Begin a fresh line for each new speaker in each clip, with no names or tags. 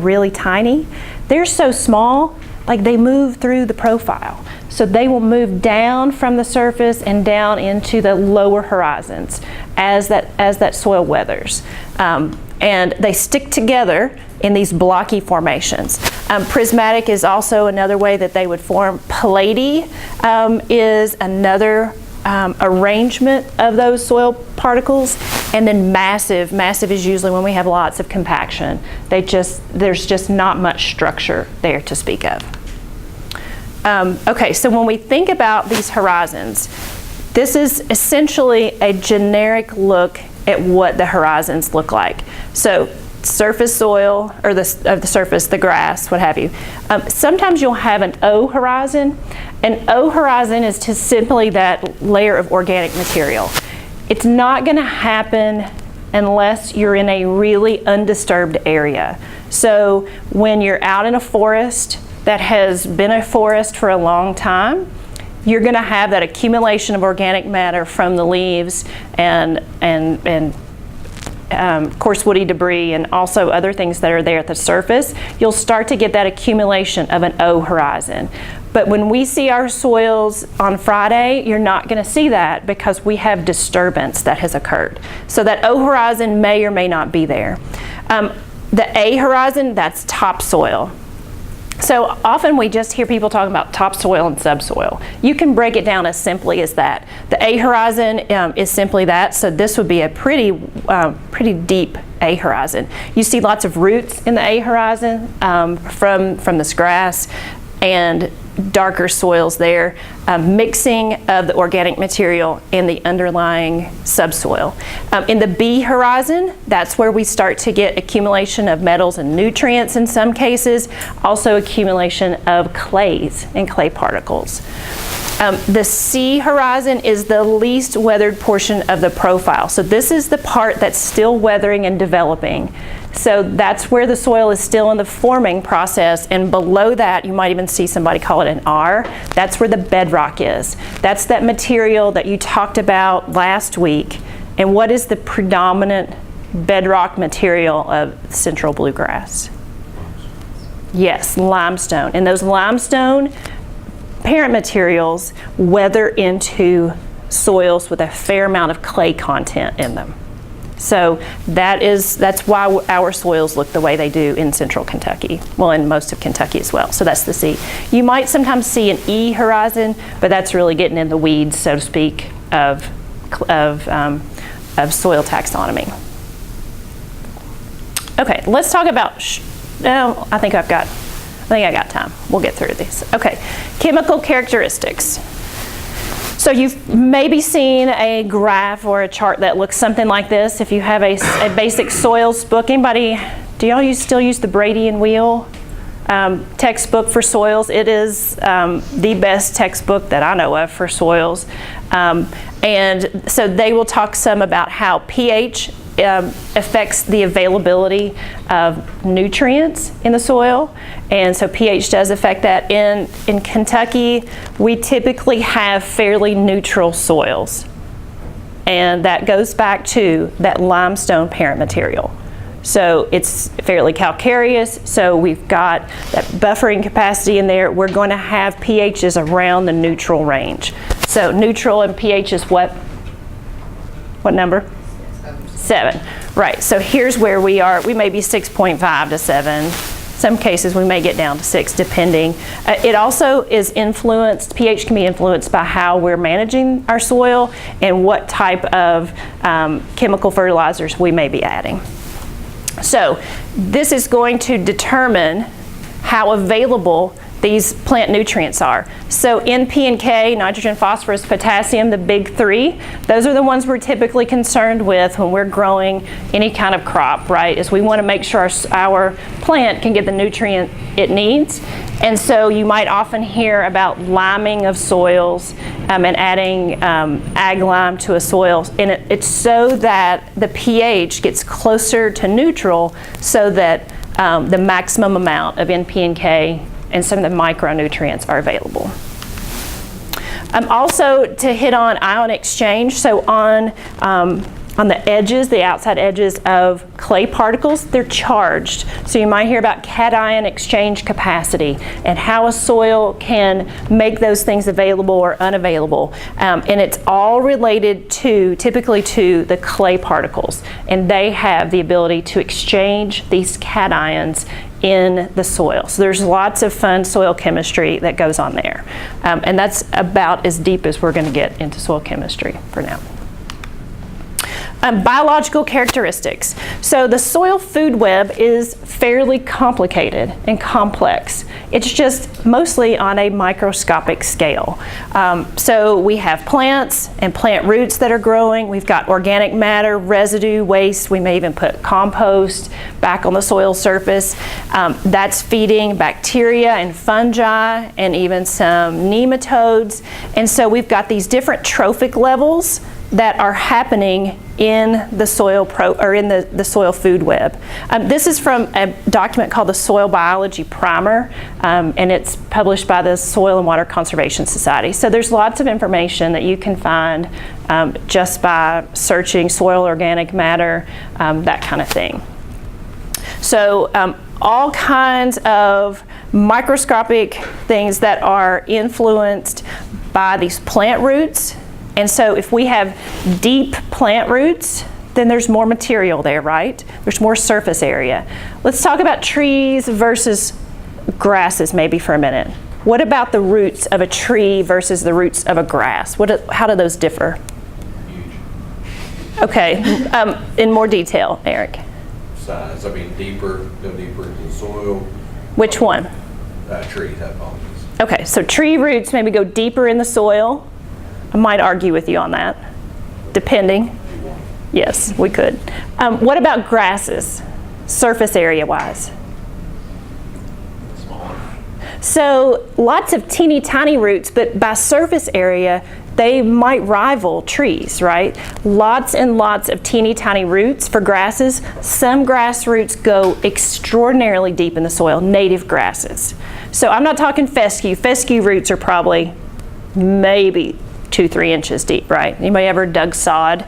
really tiny, they're so small, like they move through the profile. So they will move down from the surface and down into the lower horizons as that soil weathers. And they stick together in these blocky formations. Prismatic is also another way that they would form. Pallady is another arrangement of those soil particles. And then massive is usually when we have lots of compaction. There's just not much structure there to speak of. Okay, so when we think about these horizons, this is essentially a generic look at what the horizons look like. So surface soil, or the surface, the grass, what have you. Sometimes you'll have an O horizon. An O horizon is just simply that layer of organic material. It's not going to happen unless you're in a really undisturbed area. So when you're out in a forest that has been a forest for a long time, you're going to have that accumulation of organic matter from the leaves and coarse woody debris and also other things that are there at the surface. You'll start to get that accumulation of an O horizon. But when we see our soils on Friday, you're not going to see that because we have disturbance that has occurred. So that O horizon may or may not be there. The A horizon, that's topsoil. So often we just hear people talking about topsoil and subsoil. You can break it down as simply as that. The A horizon is simply that, so this would be a pretty deep A horizon. You see lots of roots in the A horizon from this grass, and darker soils there, mixing of the organic material in the underlying subsoil. In the B horizon, that's where we start to get accumulation of metals and nutrients in some cases, also accumulation of clays and clay particles. The C horizon is the least weathered portion of the profile. So this is the part that's still weathering and developing. So that's where the soil is still in the forming process, and below that you might even see somebody call it an R. That's where the bedrock is. That's that material that you talked about last week. And what is the predominant bedrock material of central bluegrass? Yes, limestone. And those limestone parent materials weather into soils with a fair amount of clay content in them. So that's why our soils look the way they do in central Kentucky. Well, in most of Kentucky as well. So that's the C. You might sometimes see an E horizon, but that's really getting in the weeds, so to speak, of soil taxonomy. Okay, let's talk about. I think I got time. We'll get through these. Okay, chemical characteristics. So you've maybe seen a graph or a chart that looks something like this. If you have a basic soils book, anybody, do y'all still use the Brady and Wheel textbook for soils? It is the best textbook that I know of for soils. And so they will talk some about how pH affects the availability of nutrients in the soil, and so pH does affect that. In Kentucky, we typically have fairly neutral soils, and that goes back to that limestone parent material. So it's fairly calcareous, so we've got that buffering capacity in there. We're going to have pHs around the neutral range. So neutral and pH is what number? 7. Right, so here's where we are. We may be 6.5 to 7. Some cases we may get down to 6 depending. It also is influenced, pH can be influenced by how we're managing our soil and what type of chemical fertilizers we may be adding. So this is going to determine how available these plant nutrients are. So N, P, and K, nitrogen, phosphorus, potassium, the big 3, those are the ones we're typically concerned with when we're growing any kind of crop, right? Is we want to make sure our plant can get the nutrient it needs. And so you might often hear about liming of soils and adding ag lime to a soil. And it's so that the pH gets closer to neutral so that the maximum amount of N, P, and K and some of the micronutrients are available. Also to hit on ion exchange, so on on the edges, the outside edges of clay particles, they're charged. So you might hear about cation exchange capacity and how a soil can make those things available or unavailable. And it's all related typically to the clay particles. And they have the ability to exchange these cations in the soil. So there's lots of fun soil chemistry that goes on there. And that's about as deep as we're going to get into soil chemistry for now. Biological characteristics. So the soil food web is fairly complicated and complex. It's just mostly on a microscopic scale. So we have plants and plant roots that are growing. We've got organic matter, residue, waste. We may even put compost back on the soil surface. That's feeding bacteria and fungi and even some nematodes. And so we've got these different trophic levels that are happening in the soil the soil food web. This is from a document called the Soil Biology Primer, and it's published by the Soil and Water Conservation Society. So there's lots of information that you can find just by searching soil organic matter, that kind of thing. So all kinds of microscopic things that are influenced by these plant roots. And so if we have deep plant roots, then there's more material there, right? There's more surface area. Let's talk about trees versus grasses maybe for a minute. What about the roots of a tree versus the roots of a grass? How do those differ? Okay, in more detail, Eric.
Size, go deeper into the soil.
Which one?
Trees, I apologize.
Okay, so tree roots maybe go deeper in the soil. I might argue with you on that, depending. Yes, we could. What about grasses, surface area-wise?
Smaller.
So lots of teeny tiny roots, but by surface area, they might rival trees, right? Lots and lots of teeny tiny roots for grasses. Some grass roots go extraordinarily deep in the soil, native grasses. So I'm not talking fescue. Fescue roots are probably maybe 2-3 inches deep, right? Anybody ever dug sod?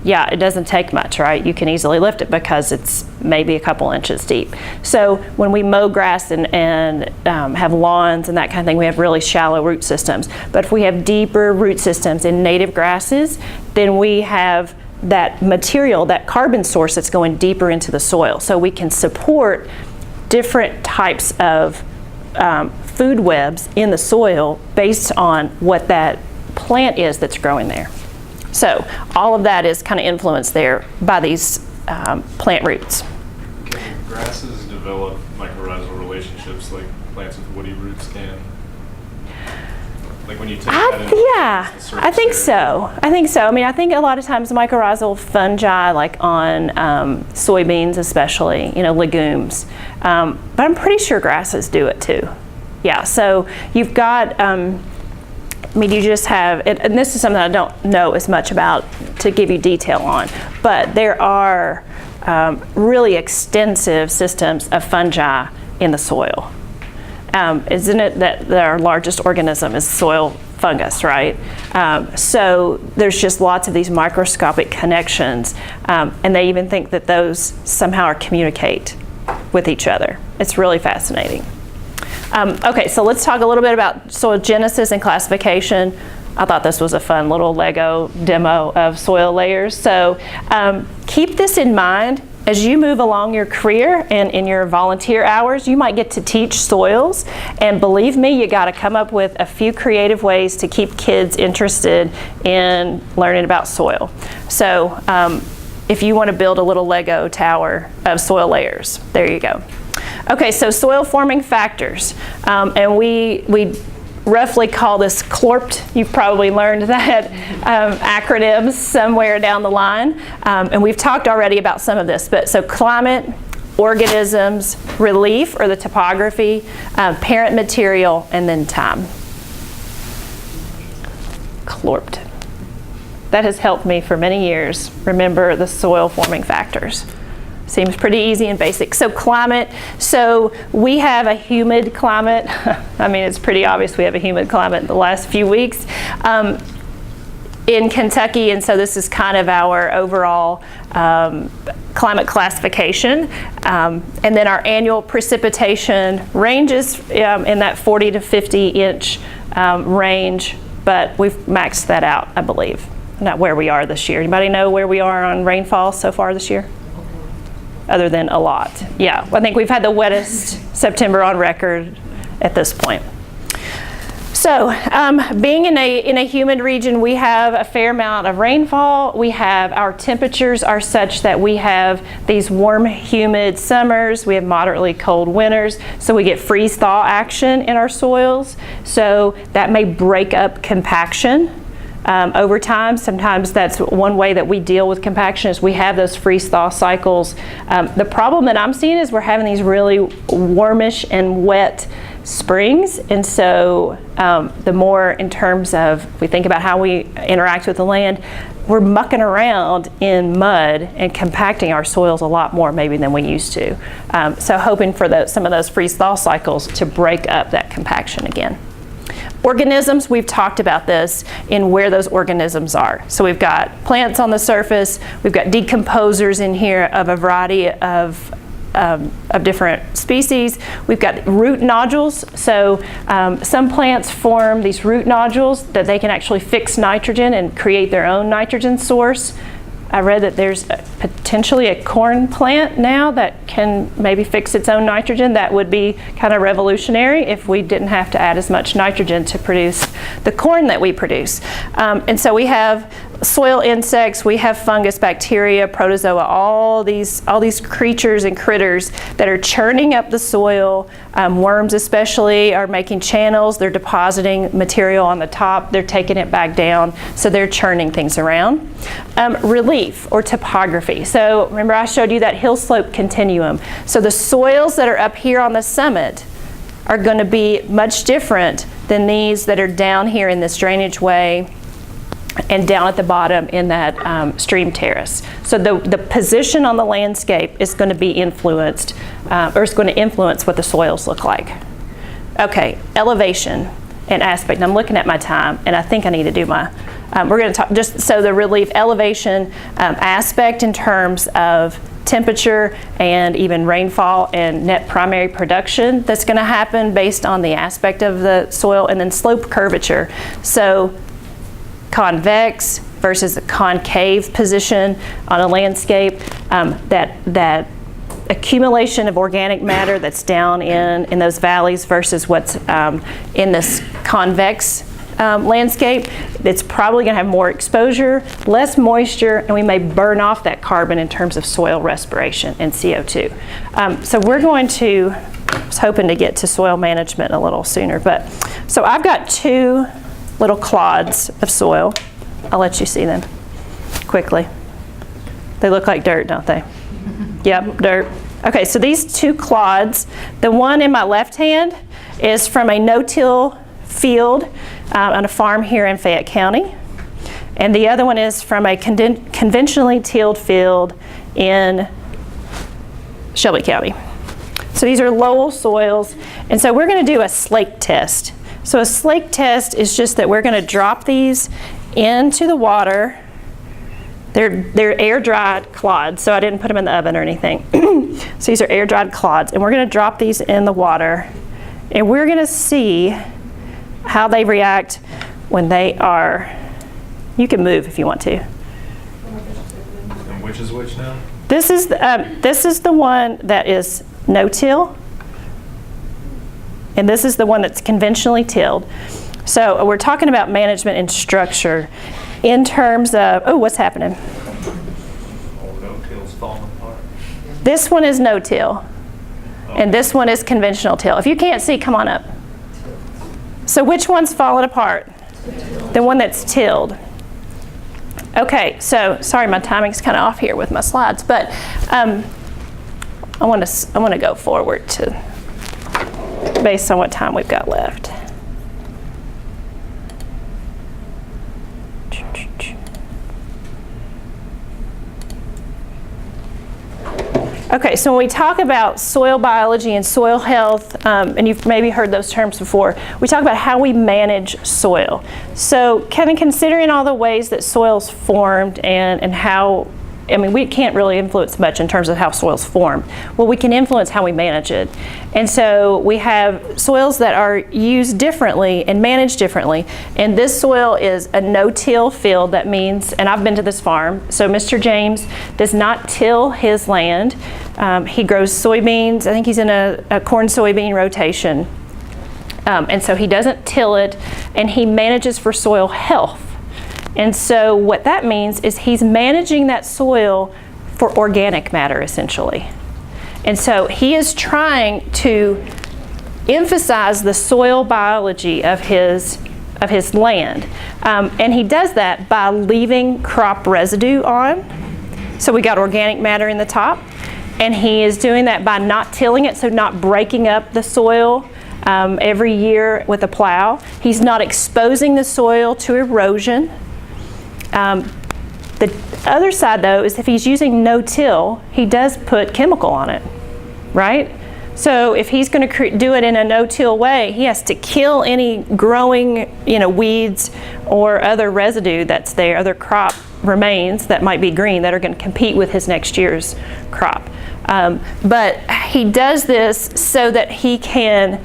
Yeah, it doesn't take much, right? You can easily lift it because it's maybe a couple inches deep. So when we mow grass and have lawns and that kind of thing, we have really shallow root systems. But if we have deeper root systems in native grasses, then we have that material, that carbon source that's going deeper into the soil. So we can support different types of food webs in the soil based on what that plant is that's growing there. So all of that is kind of influenced there by these plant roots.
Can grasses develop mycorrhizal relationships like plants with woody roots can? Like when you take that into
I think so. I think so. I mean, I think a lot of times mycorrhizal fungi, like on soybeans especially, legumes, but I'm pretty sure grasses do it too. Yeah, so you've got, you just have, and this is something I don't know as much about to give you detail on, but there are really extensive systems of fungi in the soil. Isn't it that our largest organism is soil fungus, right? So there's just lots of these microscopic connections, and they even think that those somehow communicate with each other. It's really fascinating. Okay, so let's talk a little bit about soil genesis and classification. I thought this was a fun little Lego demo of soil layers. So keep this in mind as you move along your career and in your volunteer hours. You might get to teach soils, and believe me, you got to come up with a few creative ways to keep kids interested in learning about soil. So if you want to build a little Lego tower of soil layers, there you go. Okay, so soil forming factors, and we roughly call this CLORPT. You've probably learned that acronyms somewhere down the line, and we've talked already about some of this. But so climate, organisms, relief or the topography, parent material, and then time. CLORPT. That has helped me for many years remember the soil forming factors. Seems pretty easy and basic. So climate, so we have a humid climate. I mean, it's pretty obvious we have a humid climate in the last few weeks. in Kentucky, and so this is kind of our overall climate classification. And then our annual precipitation ranges in that 40 to 50 inch range, but we've maxed that out, I believe. Not where we are this year. Anybody know where we are on rainfall so far this year? Other than a lot. Yeah, I think we've had the wettest September on record at this point. So, being in a humid region, we have a fair amount of rainfall. We have, our temperatures are such that we have these warm, humid summers. We have moderately cold winters. So we get freeze-thaw action in our soils. So that may break up compaction over time. Sometimes that's one way that we deal with compaction, is we have those freeze-thaw cycles. The problem that I'm seeing is we're having these really warmish and wet springs, and so the more in terms of, if we think about how we interact with the land, we're mucking around in mud and compacting our soils a lot more maybe than we used to. So hoping for some of those freeze-thaw cycles to break up that compaction again. Organisms, we've talked about this in where those organisms are. So we've got plants on the surface, we've got decomposers in here of a variety of different species. We've got root nodules. So some plants form these root nodules that they can actually fix nitrogen and create their own nitrogen source. I read that there's potentially a corn plant now that can maybe fix its own nitrogen. That would be kind of revolutionary if we didn't have to add as much nitrogen to produce the corn that we produce. And so we have soil insects, we have fungus, bacteria, protozoa, all these creatures and critters that are churning up the soil. Worms especially are making channels. They're depositing material on the top. They're taking it back down. So they're churning things around. Relief or topography. So remember I showed you that hill slope continuum. So the soils that are up here on the summit are going to be much different than these that are down here in this drainage way and down at the bottom in that stream terrace. So the position on the landscape is going to be influenced, or it's going to influence what the soils look like. Okay, elevation and aspect. And I'm looking at my time, and I think I need to do my, we're going to talk, just so the relief elevation aspect in terms of temperature and even rainfall and net primary production that's going to happen based on the aspect of the soil, and then slope curvature. So convex versus a concave position on a landscape, that accumulation of organic matter that's down in those valleys versus what's in this convex landscape. It's probably going to have more exposure, less moisture, and we may burn off that carbon in terms of soil respiration and CO2. So we're going to, I was hoping to get to soil management a little sooner, but so I've got two little clods of soil. I'll let you see them quickly. They look like dirt, don't they? Yep, dirt. Okay, so these two clods, the one in my left hand is from a no-till field on a farm here in Fayette County, and the other one is from a conventionally tilled field in Shelby County. So these are Lowell soils, and so we're going to do a slake test. So a slake test is just that we're going to drop these into the water. They're air-dried clods, so I didn't put them in the oven or anything. So these are air-dried clods, and we're going to drop these in the water, and we're going to see how they react when they are, you can move if you want to.
And which is which now?
This is the one that is no-till, and this is the one that's conventionally tilled. So we're talking about management and structure in terms of, oh, what's happening?
Oh, no-till's falling apart.
This one is no-till, and this one is conventional till. If you can't see, come on up. So which one's falling apart? The one that's tilled. Okay, so sorry, my timing's kind of off here with my slides, but I want to go forward to based on what time we've got left. Okay, so when we talk about soil biology and soil health, and you've maybe heard those terms before, we talk about how we manage soil. So kind of considering all the ways that soil's formed and how, I mean, we can't really influence much in terms of how soil's formed. Well, we can influence how we manage it. And so we have soils that are used differently and managed differently. And this soil is a no-till field. That means, and I've been to this farm, so Mr. James does not till his land. He grows soybeans. I think he's in a corn-soybean rotation. And so he doesn't till it, and he manages for soil health. And so what that means is he's managing that soil for organic matter, essentially. And so he is trying to emphasize the soil biology of his land. And he does that by leaving crop residue on. So we got organic matter in the top. And he is doing that by not tilling it, so not breaking up the soil every year with a plow. He's not exposing the soil to erosion. The other side, though, is if he's using no-till, he does put chemical on it, right? So if he's going to do it in a no-till way, he has to kill any growing, weeds or other residue that's there, other crop remains that might be green that are going to compete with his next year's crop. But he does this so that he can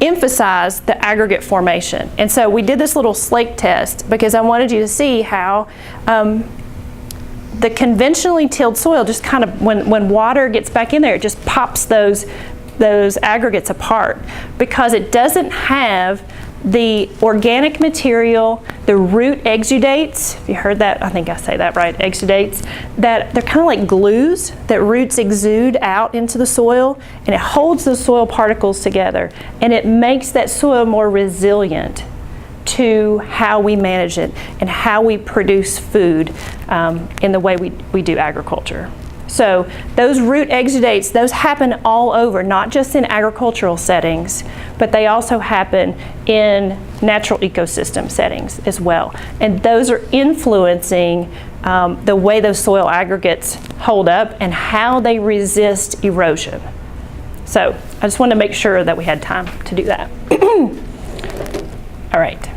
emphasize the aggregate formation. And so we did this little slake test because I wanted you to see how the conventionally tilled soil just kind of, when water gets back in there, it just pops those aggregates apart because it doesn't have the organic material, the root exudates, if you heard that, I think I say that right, exudates, that they're kind of like glues that roots exude out into the soil, and it holds the soil particles together, and it makes that soil more resilient to how we manage it and how we produce food in the way we do agriculture. So those root exudates, those happen all over, not just in agricultural settings, but they also happen in natural ecosystem settings as well. And those are influencing the way those soil aggregates hold up and how they resist erosion. So I just wanted to make sure that we had time to do that. All right,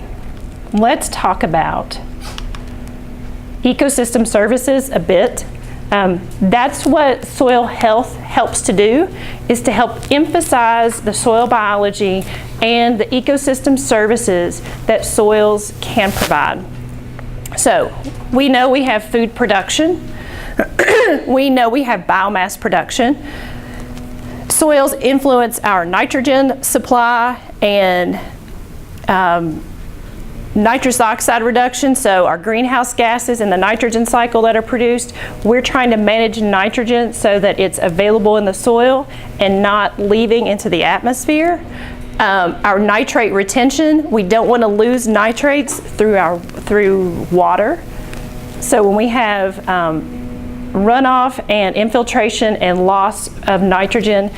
let's talk about ecosystem services a bit. That's what soil health helps to do, is to help emphasize the soil biology and the ecosystem services that soils can provide. So we know we have food production. We know we have biomass production. Soils influence our nitrogen supply and nitrous oxide reduction, so our greenhouse gases and the nitrogen cycle that are produced. We're trying to manage nitrogen so that it's available in the soil and not leaving into the atmosphere. Our nitrate retention, we don't want to lose nitrates through water. So when we have runoff and infiltration and loss of nitrogen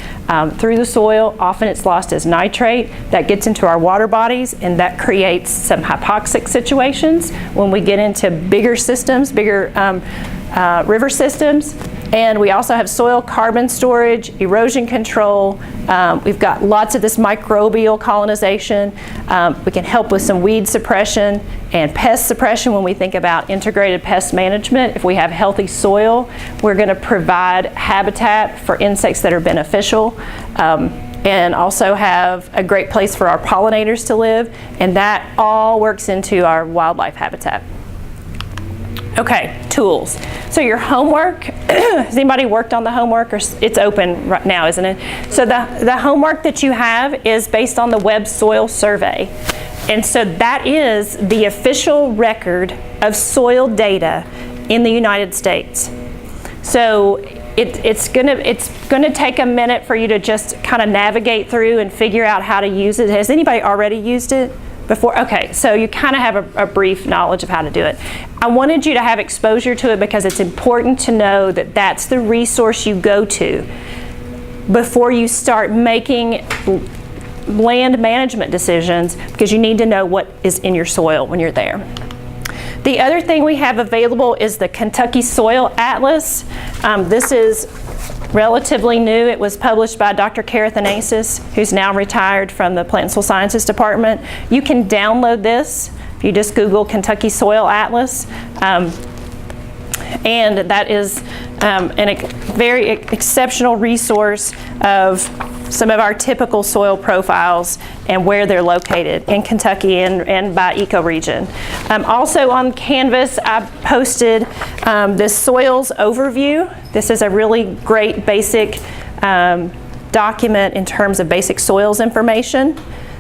through the soil, often it's lost as nitrate. That gets into our water bodies, and that creates some hypoxic situations when we get into bigger systems, bigger river systems. And we also have soil carbon storage, erosion control. We've got lots of this microbial colonization. We can help with some weed suppression and pest suppression when we think about integrated pest management. If we have healthy soil, we're going to provide habitat for insects that are beneficial, and also have a great place for our pollinators to live, and that all works into our wildlife habitat. Okay, tools. So your homework, has anybody worked on the homework? Or it's open right now, isn't it? So the homework that you have is based on the Web Soil Survey. And so that is the official record of soil data in the United States. So it's gonna take a minute for you to just kind of navigate through and figure out how to use it. Has anybody already used it before? Okay, so you kind of have a brief knowledge of how to do it. I wanted you to have exposure to it because it's important to know that that's the resource you go to before you start making land management decisions, because you need to know what is in your soil when you're there. The other thing we have available is the Kentucky Soil Atlas. This is relatively new. It was published by Dr. Karathanasis, who's now retired from the Plant and Soil Sciences Department. You can download this if you just Google Kentucky Soil Atlas. And that is a very exceptional resource of some of our typical soil profiles and where they're located in Kentucky and by ecoregion. Also on Canvas, I posted this soils overview. This is a really great basic document in terms of basic soils information.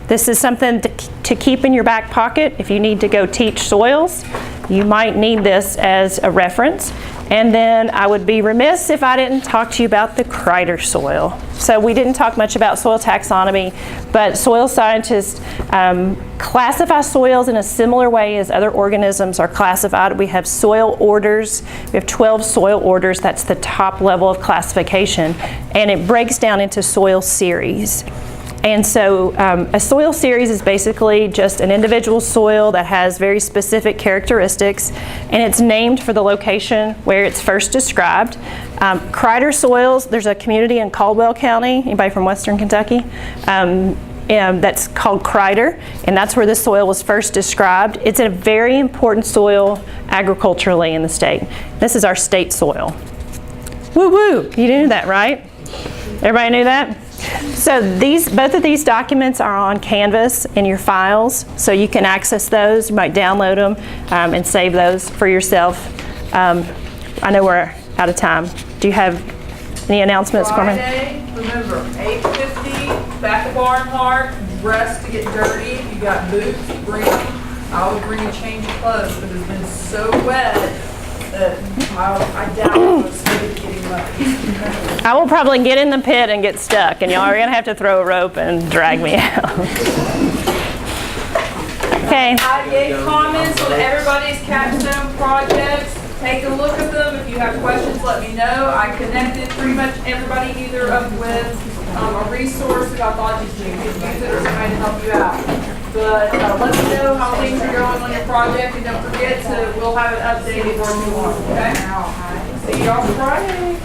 This is something to keep in your back pocket if you need to go teach soils. You might need this as a reference. And then I would be remiss if I didn't talk to you about the Kreider soil. So we didn't talk much about soil taxonomy, but soil scientists classify soils in a similar way as other organisms are classified. We have soil orders. We have 12 soil orders. That's the top level of classification. And it breaks down into soil series. And so a soil series is basically just an individual soil that has very specific characteristics, and it's named for the location where it's first described. Kreider soils, there's a community in Caldwell County, anybody from Western Kentucky? That's called Kreider, and that's where the soil was first described. It's a very important soil agriculturally in the state. This is our state soil. Woo woo, you knew that, right? Everybody knew that? So both of these documents are on Canvas in your files, so you can access those. You might download them and save those for yourself. I know we're out of time. Do you have any announcements for me?
Friday, remember, 8:50, back at Barnhart, dress to get dirty. If you got boots, bring them. I will bring a change of clothes, but it's been so wet that I doubt it was getting muddy.
I will probably get in the pit and get stuck, and y'all are going to have to throw a rope and drag me out. Okay.
I gave comments on everybody's capstone projects. Take a look at them. If you have questions, let me know. I connected pretty much everybody either with a resource that I thought you could use it or somebody to help you out. But let me know how things are going on your project, and don't forget we'll have it updated or new one, okay? See y'all Friday.